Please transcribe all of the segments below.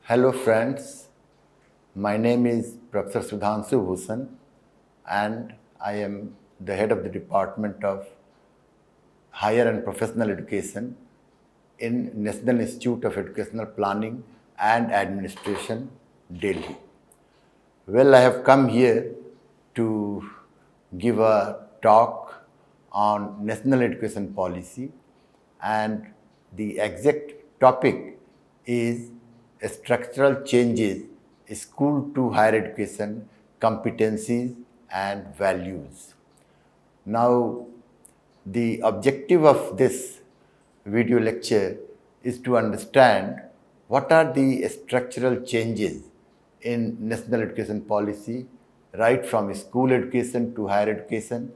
Hello friends, my name is Professor Sudhanshu Bhushan and I am the head of the Department of Higher and Professional Education in National Institute of Educational Planning and Administration, Delhi. Well, I have come here to give a talk on national education policy, and the exact topic is structural changes, school to higher education, competencies and values. Now, the objective of this video lecture is to understand what are the structural changes in national education policy, right from school education to higher education,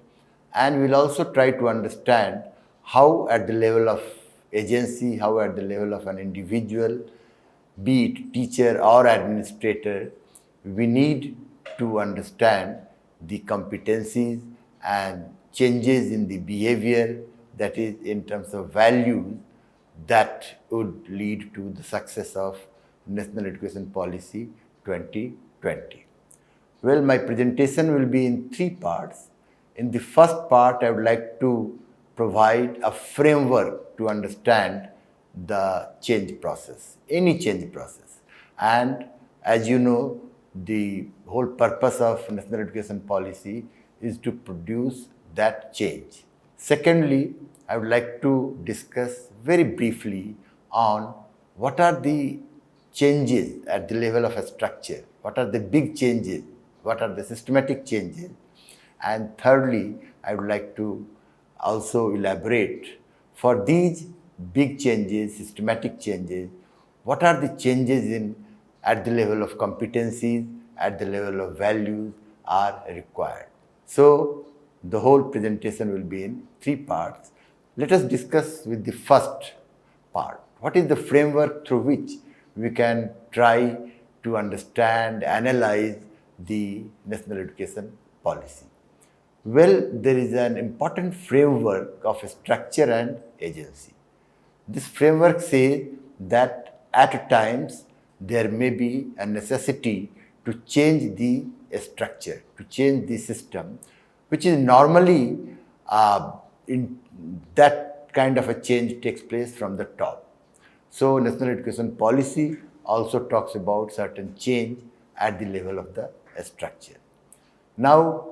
and we'll also try to understand how at the level of agency, how at the level of an individual, be it teacher or administrator, we need to understand the competencies and changes in the behavior, that is in terms of values, that would lead to the success of National Education Policy 2020. Well, my presentation will be in three parts. In the first part, I would like to provide a framework to understand the change process, any change process. And as you know, the whole purpose of national education policy is to produce that change. Secondly, I would like to discuss very briefly on what are the changes at the level of a structure, what are the big changes, what are the systematic changes. And thirdly, I would like to also elaborate for these big changes, systematic changes, what are the changes in at the level of competencies, at the level of values are required. So the whole presentation will be in three parts. Let us discuss with the first part. What is the framework through which we can try to understand, analyze the national education policy? Well, there is an important framework of structure and agency. This framework says that at times there may be a necessity to change the structure, to change the system, which is normally in that kind of a change takes place from the top. So national education policy also talks about certain change at the level of the structure. Now,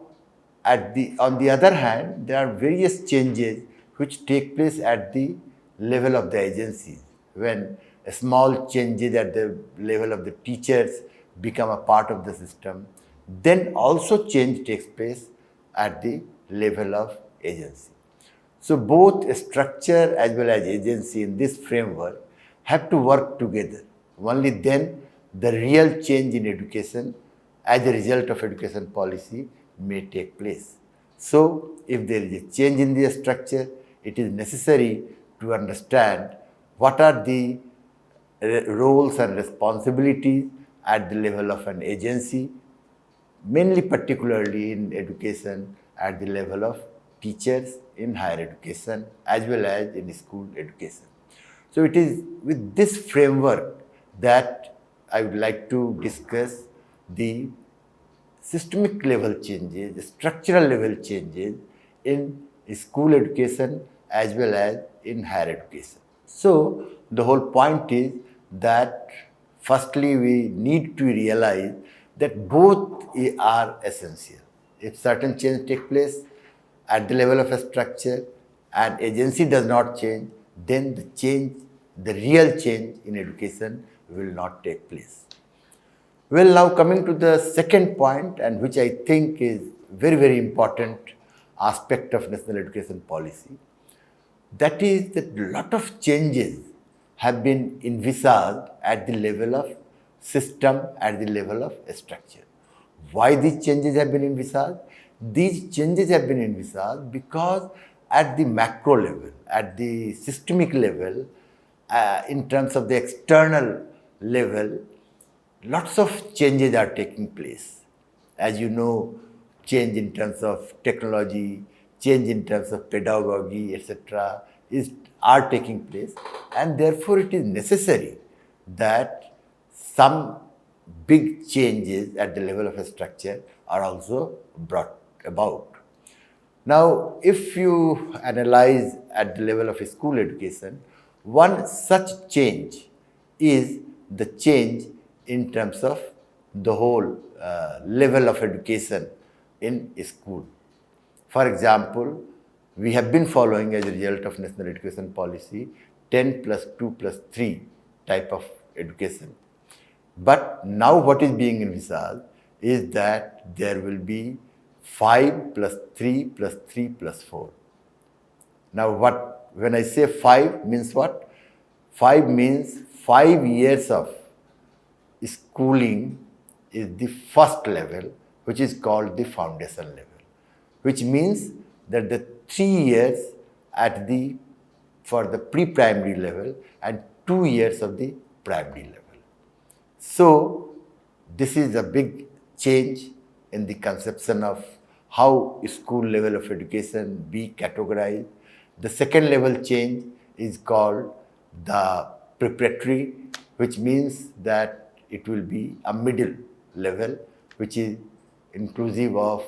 on the other hand, there are various changes which take place at the level of the agencies. When small changes at the level of the teachers become a part of the system, then also change takes place at the level of agency. So both structure as well as agency in this framework have to work together. Only then the real change in education as a result of education policy may take place. So if there is a change in the structure, it is necessary to understand what are the roles and responsibilities at the level of an agency, mainly particularly in education at the level of teachers in higher education as well as in school education. So it is with this framework that I would like to discuss the systemic level changes, structural level changes in school education as well as in higher education. So the whole point is that firstly we need to realize that both are essential. If certain change take place at the level of a structure and agency does not change, then the real change in education will not take place. Well, now coming to the second point, and which I think is very, very important aspect of national education policy, that is that a lot of changes have been envisaged at the level of system, at the level of structure. Why these changes have been envisaged? These changes have been envisaged because at the macro level, at the systemic level, in terms of the external level, lots of changes are taking place. As you know, change in terms of technology, change in terms of pedagogy, etc., are taking place, and therefore it is necessary that some big changes at the level of a structure are also brought about. Now, if you analyze at the level of a school education, one such change is the change in terms of the whole level of education in a school. For example, we have been following as a result of National Education Policy 10 plus 2 plus 3 type of education. But now what is being envisaged is that there will be 5 plus 3 plus 3 plus 4. Now when I say 5 means what? 5 means 5 years of schooling is the first level, which is called the foundation level, which means that the 3 years at the for the pre-primary level and 2 years of the primary level. So this is a big change in the conception of how school level of education be categorized. The second level change is called the preparatory, which means that it will be a middle level, which is inclusive of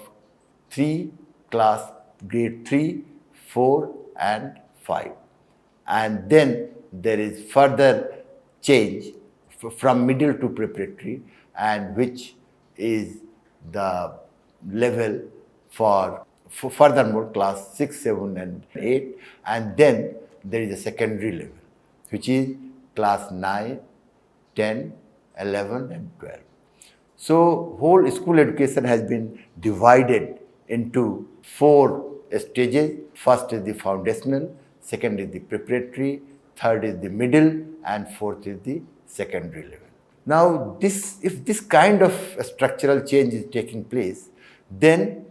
3 class, grade 3, 4 and 5. And then there is further change from middle to preparatory, and which is the level for furthermore class 6, 7 and 8, and then there is a secondary level, which is class 9, 10, 11 and 12. So whole school education has been divided into 4 stages. First is the foundational, second is the preparatory, third is the middle, and fourth is the secondary level. Now, if this kind of structural change is taking place, then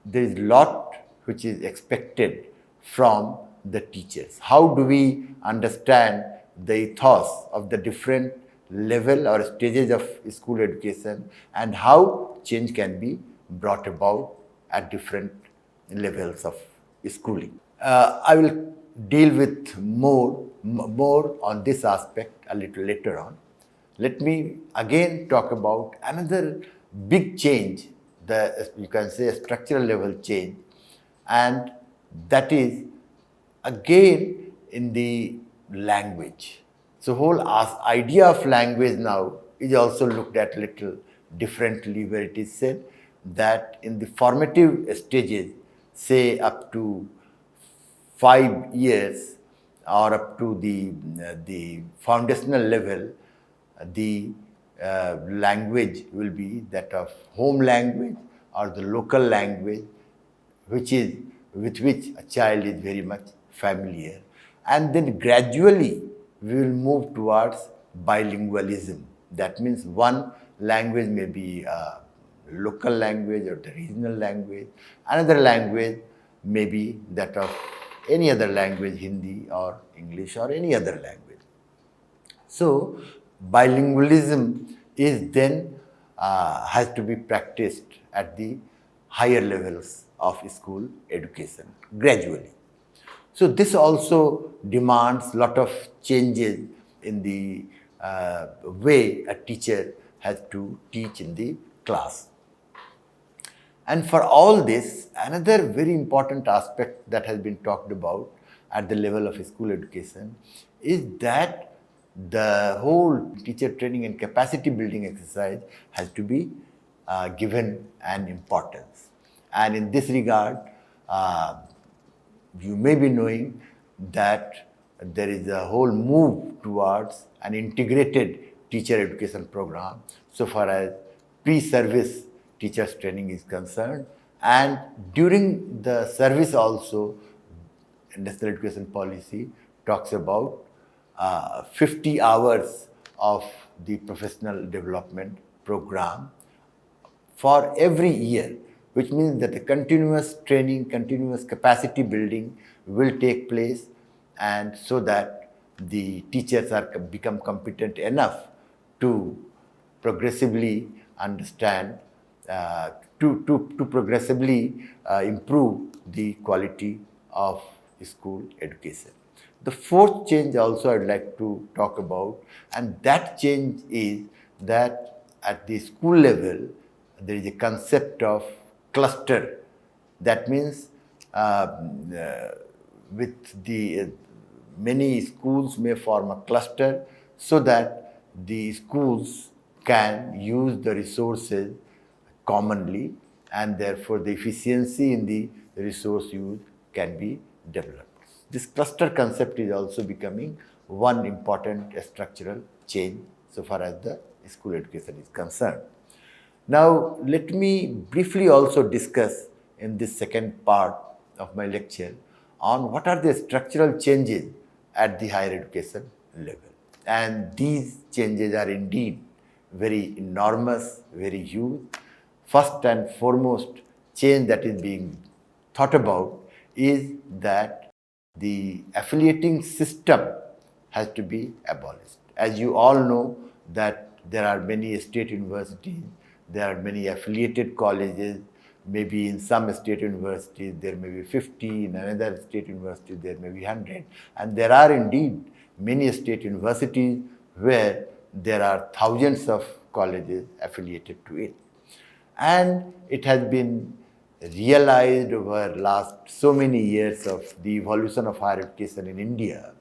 there is a lot which is expected from the teachers. How do we understand the ethos of the different level or stages of school education, and how change can be brought about at different levels of schooling? I will deal with more on this aspect a little later on. Let me again talk about another big change, you can say a structural level change, and that is again in the language. So whole idea of language now is also looked at little differently, where it is said that in the formative stages, say up to 5 years or up to the foundational level, the language will be that of home language or the local language, with which a child is very much familiar. And then gradually we will move towards bilingualism. That means one language may be a local language or the regional language, another language may be that of any other language, Hindi or English or any other language. So bilingualism is then has to be practiced at the higher levels of school education gradually. So this also demands lot of changes in the way a teacher has to teach in the class. And for all this, another very important aspect that has been talked about at the level of school education is that the whole teacher training and capacity building exercise has to be given an importance. And in this regard, you may be knowing that there is a whole move towards an integrated teacher education program so far as pre-service teachers training is concerned, and during the service also National Education Policy talks about 50 hours of the professional development program for every year, which means that the continuous training, continuous capacity building will take place, and so that the teachers become competent enough to progressively understand, to progressively improve the quality of school education. The fourth change also I'd like to talk about, and that change is that at the school level, there is a concept of cluster. That means with the many schools may form a cluster so that the schools can use the resources commonly, and therefore the efficiency in the resource use can be developed. This cluster concept is also becoming one important structural change so far as the school education is concerned. Now, let me briefly also discuss in this second part of my lecture on what are the structural changes at the higher education level. And these changes are indeed very enormous, very huge. First and foremost change that is being thought about is that the affiliating system has to be abolished. As you all know that there are many state universities, there are many affiliated colleges, maybe in some state universities there may be 50, in another state university there may be 100, and there are indeed many state universities where there are thousands of colleges affiliated to it. And it has been realized over last so many years of the evolution of higher education in India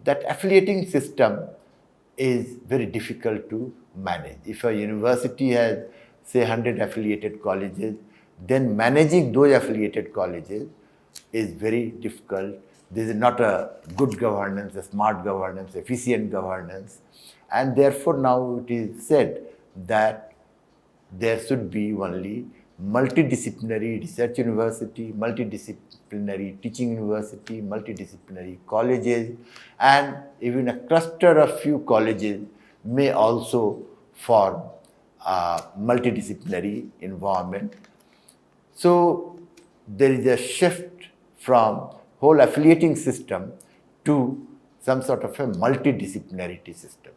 that affiliating system is very difficult to manage. If a university has, say, 100 affiliated colleges, then managing those affiliated colleges is very difficult. This is not a good governance, a smart governance, efficient governance. And therefore now it is said that there should be only multidisciplinary research university, multidisciplinary teaching university, multidisciplinary colleges, and even a cluster of few colleges may also form a multidisciplinary environment. So there is a shift from whole affiliating system to some sort of a multidisciplinarity system.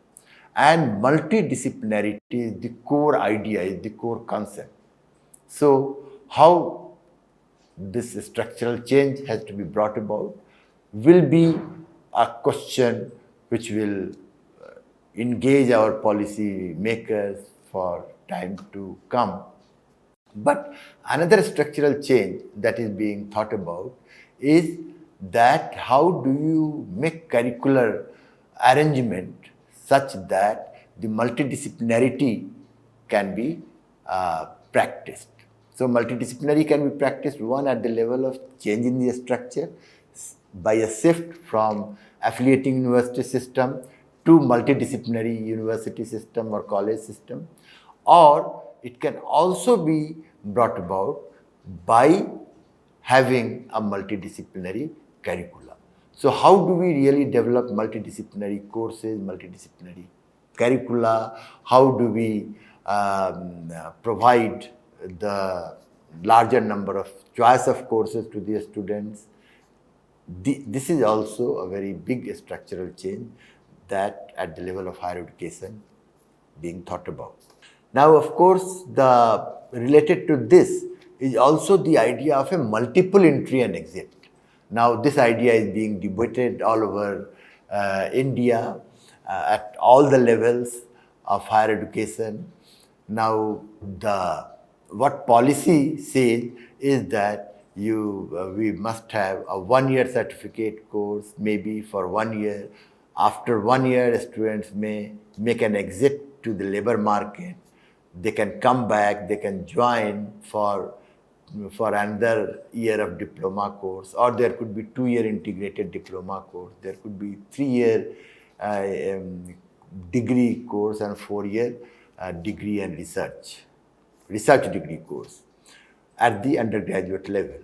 And multidisciplinarity is the core idea, is the core concept. So how this structural change has to be brought about will be a question which will engage our policy makers for time to come. But another structural change that is being thought about is that how do you make curricular arrangement such that the multidisciplinarity can be practiced. So multidisciplinary can be practiced, one, at the level of changing the structure by a shift from affiliating university system to multidisciplinary university system or college system, or it can also be brought about by having a multidisciplinary curricula. So how do we really develop multidisciplinary courses, multidisciplinary curricula? How do we provide the larger number of choice of courses to the students? This is also a very big structural change that at the level of higher education being thought about. Now, of course, the related to this is also the idea of a multiple entry and exit. Now, this idea is being debated all over India at all the levels of higher education. Now, what policy says is that we must have a 1-year certificate course, maybe for 1 year. After 1 year, students may make an exit to the labor market. They can come back, they can join for another year of diploma course, or there could be 2-year integrated diploma course, there could be 3-year degree course and 4-year degree and research degree course at the undergraduate level.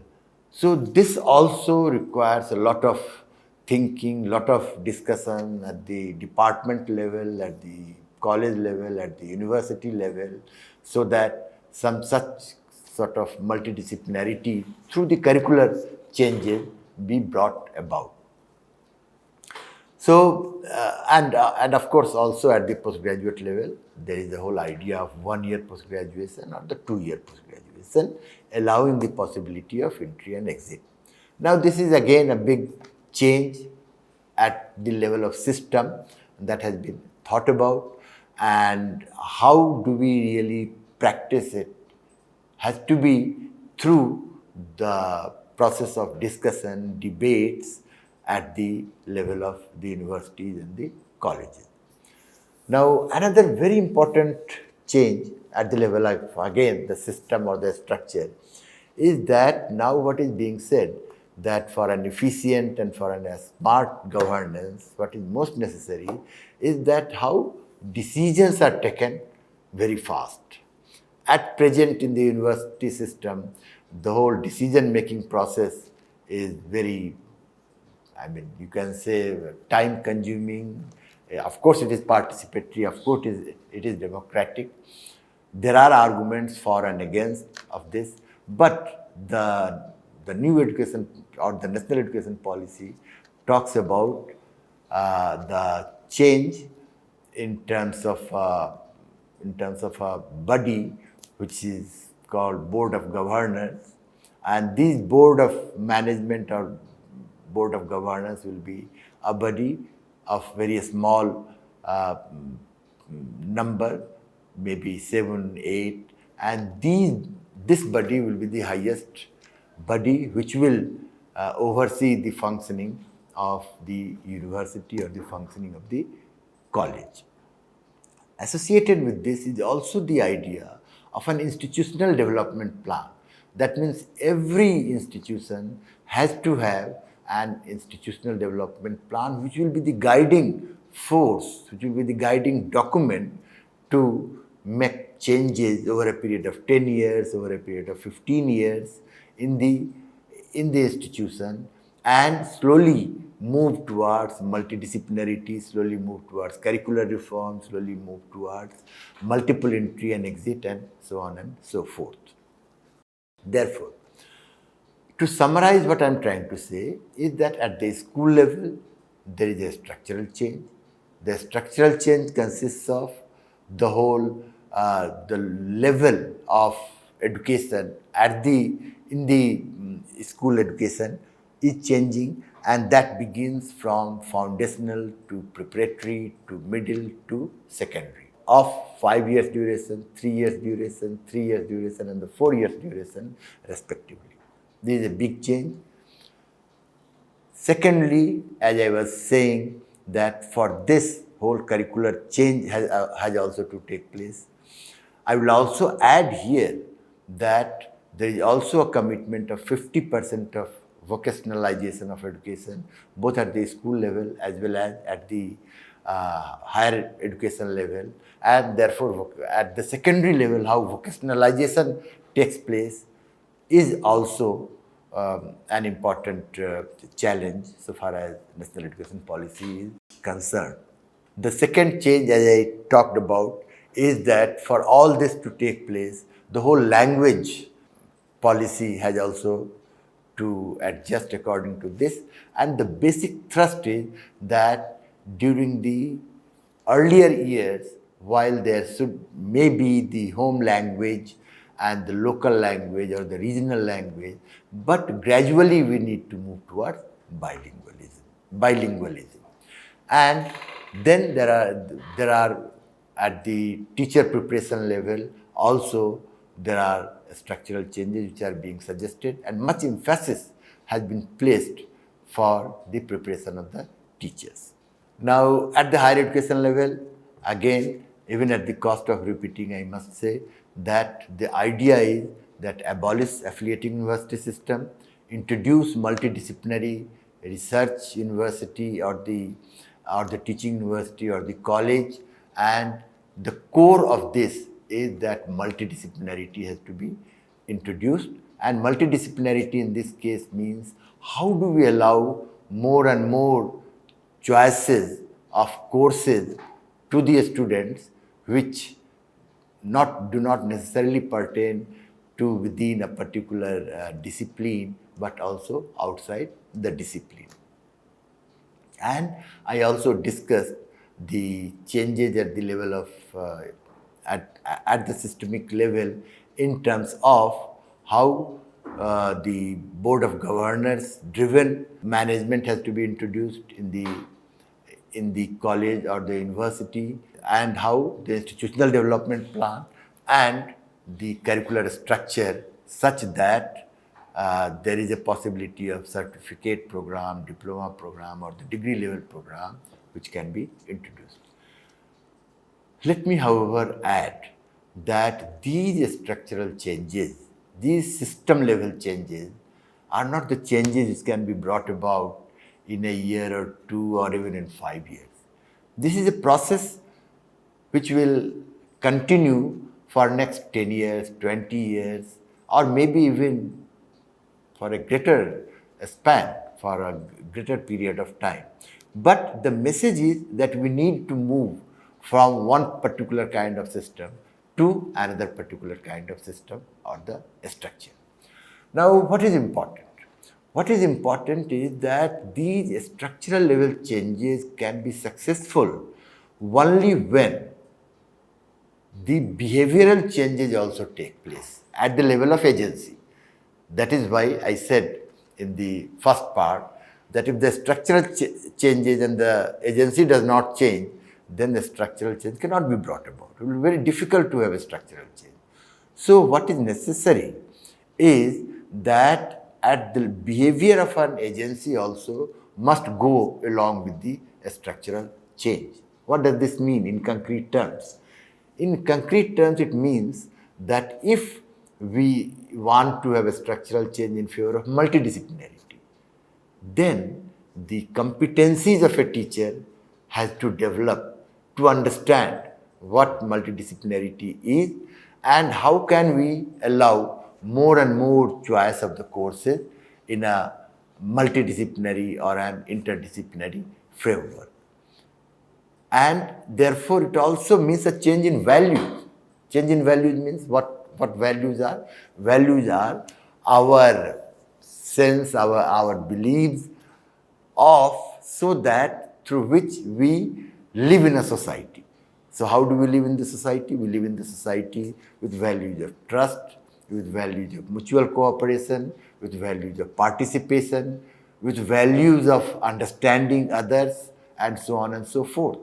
So this also requires a lot of thinking, lot of discussion at the department level, at the college level, at the university level, so that some such sort of multidisciplinarity through the curricular changes be brought about. So, and of course also at the postgraduate level, there is the whole idea of 1-year postgraduation or the 2-year postgraduation, allowing the possibility of entry and exit. Now, this is again a big change at the level of system that has been thought about, and how do we really practice it has to be through the process of discussion, debates at the level of the universities and the colleges. Now, another very important change at the level of, again, the system or the structure is that now what is being said that for an efficient and for a smart governance, what is most necessary is that how decisions are taken very fast. At present in the university system, the whole decision-making process is very, I mean, you can say time consuming. Of course, it is participatory. Of course, it is democratic. There are arguments for and against of this, but the new education or the national education policy talks about the change in terms of a body which is called Board of Governors, and this Board of Management or Board of Governors will be a body of very small number, maybe 7, 8, and this body will be the highest body which will oversee the functioning of the university or the functioning of the college. Associated with this is also the idea of an institutional development plan. That means every institution has to have an institutional development plan which will be the guiding force, which will be the guiding document to make changes over a period of 10 years, over a period of 15 years in the institution, and slowly move towards multidisciplinarity, slowly move towards curricular reform, slowly move towards multiple entry and exit, and so on and so forth. Therefore, to summarize what I'm trying to say is that at the school level, there is a structural change. The structural change consists of the whole, the level of education in the school education is changing, and that begins from foundational to preparatory to middle to secondary, of 5 years duration, 3 years duration, 3 years duration, and the 4 years duration respectively. This is a big change. Secondly, as I was saying, that for this whole curricular change has also to take place. I will also add here that there is also a commitment of 50% of vocationalization of education, both at the school level as well as at the higher education level, and therefore at the secondary level, how vocationalization takes place is also an important challenge so far as national education policy is concerned. The second change, as I talked about, is that for all this to take place, the whole language policy has also to adjust according to this. And the basic thrust is that during the earlier years, while there may be the home language and the local language or the regional language, but gradually we need to move towards bilingualism. And then there are at the teacher preparation level also there are structural changes which are being suggested, and much emphasis has been placed for the preparation of the teachers. Now, at the higher education level, again, even at the cost of repeating, I must say that the idea is that abolish affiliating university system, introduce multidisciplinary research university or the teaching university or the college, and the core of this is that multidisciplinarity has to be introduced. And multidisciplinarity in this case means how do we allow more and more choices of courses to the students which do not necessarily pertain to within a particular discipline, but also outside the discipline. And I also discussed the changes at the level of at the systemic level in terms of how the Board of Governors driven management has to be introduced in the in the college or the university, and how the institutional development plan and the curricular structure such that there is a possibility of certificate program, diploma program, or the degree level program which can be introduced. Let me, however, add that these structural changes, these system level changes, are not the changes which can be brought about in a year or two or even in 5 years. This is a process which will continue for next 10 years, 20 years, or maybe even for a greater span, for a greater period of time. But the message is that we need to move from one particular kind of system to another particular kind of system or the structure. Now, what is important? What is important is that these structural level changes can be successful only when the behavioral changes also take place at the level of agency. That is why I said in the first part that if the structural changes and the agency does not change, then the structural change cannot be brought about. It will be very difficult to have a structural change. So what is necessary is that at the behavior of an agency also must go along with the structural change. What does this mean in concrete terms? In concrete terms, it means that if we want to have a structural change in favor of multidisciplinarity, then the competencies of a teacher has to develop to understand what multidisciplinarity is and how can we allow more and more choice of the courses in a multidisciplinary or an interdisciplinary framework. And therefore, it also means a change in values. Change in values means what values are? Values are our sense, our beliefs of, so that through which we live in a society. So how do we live in the society? We live in the society with values of trust, with values of mutual cooperation, with values of participation, with values of understanding others, and so on and so forth.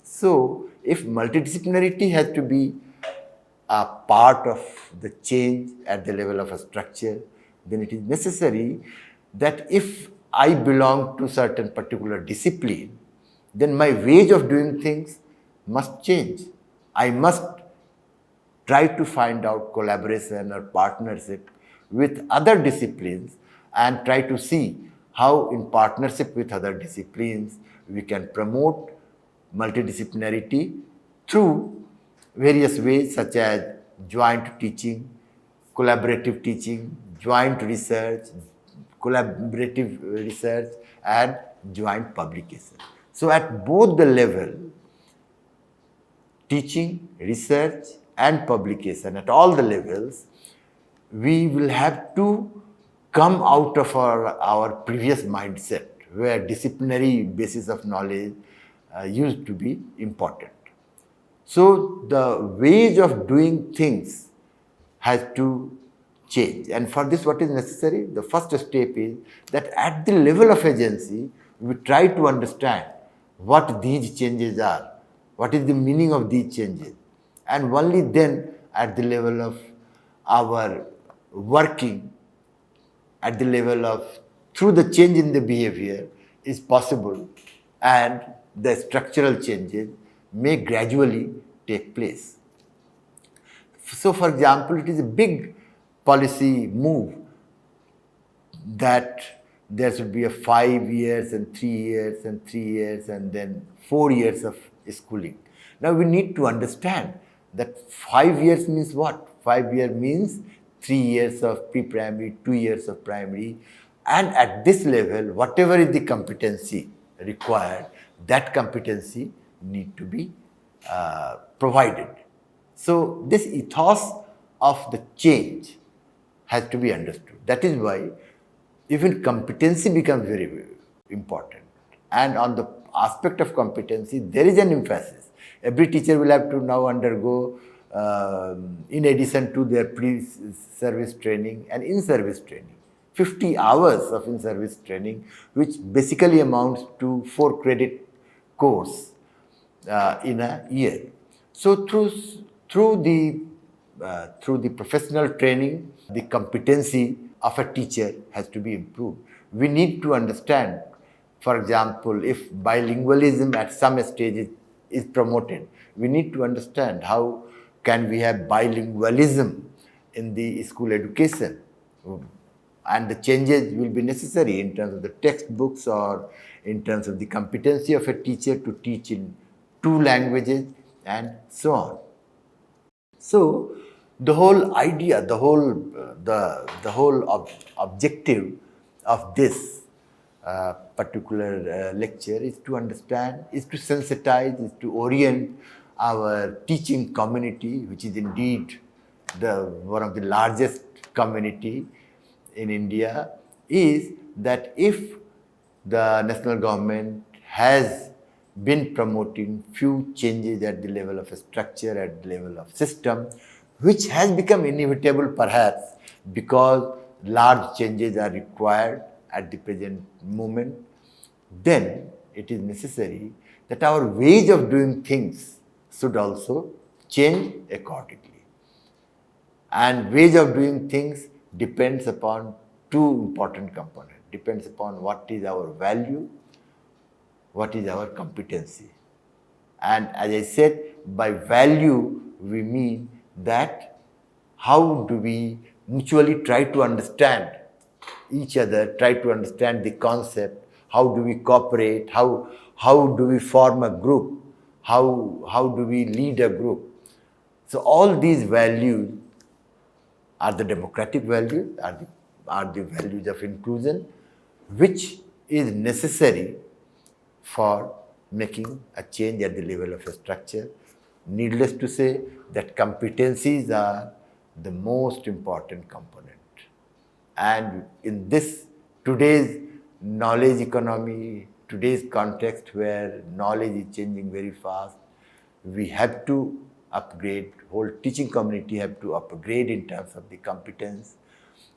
So, if multidisciplinarity has to be a part of the change at the level of a structure, then it is necessary that if I belong to certain particular discipline, then my ways of doing things must change. I must try to find out collaboration or partnership with other disciplines and try to see how in partnership with other disciplines we can promote multidisciplinarity through various ways such as joint teaching, collaborative teaching, joint research, collaborative research, and joint publication. So at both the level, teaching, research, and publication, at all the levels, we will have to come out of our previous mindset where disciplinary basis of knowledge used to be important. So the ways of doing things has to change. And for this, what is necessary? The first step is that at the level of agency, we try to understand what these changes are, what is the meaning of these changes. And only then at the level of our working, at the level of through the change in the behavior is possible, and the structural changes may gradually take place. So, for example, it is a big policy move that there should be a 5 years and 3 years and 3 years and then 4 years of schooling. Now we need to understand that 5 years means what? 5 years means 3 years of pre-primary, 2 years of primary, and at this level, whatever is the competency required, that competency need to be provided. So this ethos of the change has to be understood. That is why even competency becomes very, very important. And on the aspect of competency, there is an emphasis. Every teacher will have to now undergo, in addition to their pre-service training and in-service training, 50 hours of in-service training, which basically amounts to 4 credit course in a year. So through the professional training, the competency of a teacher has to be improved. We need to understand, for example, if bilingualism at some stage is promoted, we need to understand how can we have bilingualism in the school education, and the changes will be necessary in terms of the textbooks or in terms of the competency of a teacher to teach in two languages and so on. So the whole idea, the whole objective of this particular lecture is to understand, is to sensitize, is to orient our teaching community, which is indeed the one of the largest community in India, is that if the national government has been promoting few changes at the level of a structure, at the level of system, which has become inevitable perhaps because large changes are required at the present moment, then it is necessary that our ways of doing things should also change accordingly. And ways of doing things depends upon two important components. Depends upon what is our value, what is our competency. And as I said, by value, we mean that how do we mutually try to understand each other, try to understand the concept, how do we cooperate, how do we form a group, how do we lead a group. So all these values are the democratic values, are the values of inclusion, which is necessary for making a change at the level of a structure. Needless to say that competencies are the most important component. And in this today's knowledge economy, today's context where knowledge is changing very fast, we have to upgrade, whole teaching community have to upgrade in terms of the competence.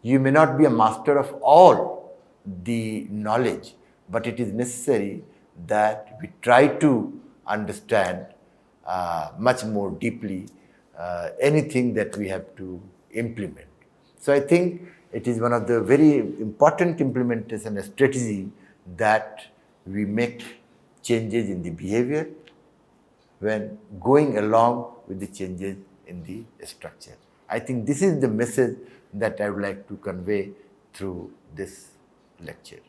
You may not be a master of all the knowledge, but it is necessary that we try to understand much more deeply anything that we have to implement. So I think it is one of the very important implementation strategy that we make changes in the behavior when going along with the changes in the structure. I think this is the message that I would like to convey through this lecture.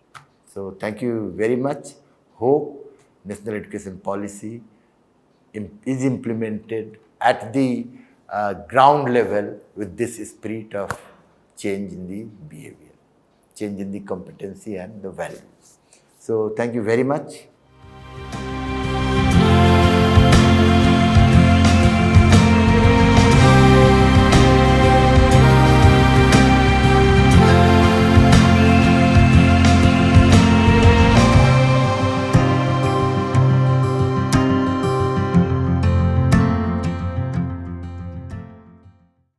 So thank you very much. Hope national education policy is implemented at the ground level with this spirit of change in the behavior, change in the competency and the values. So thank you very much.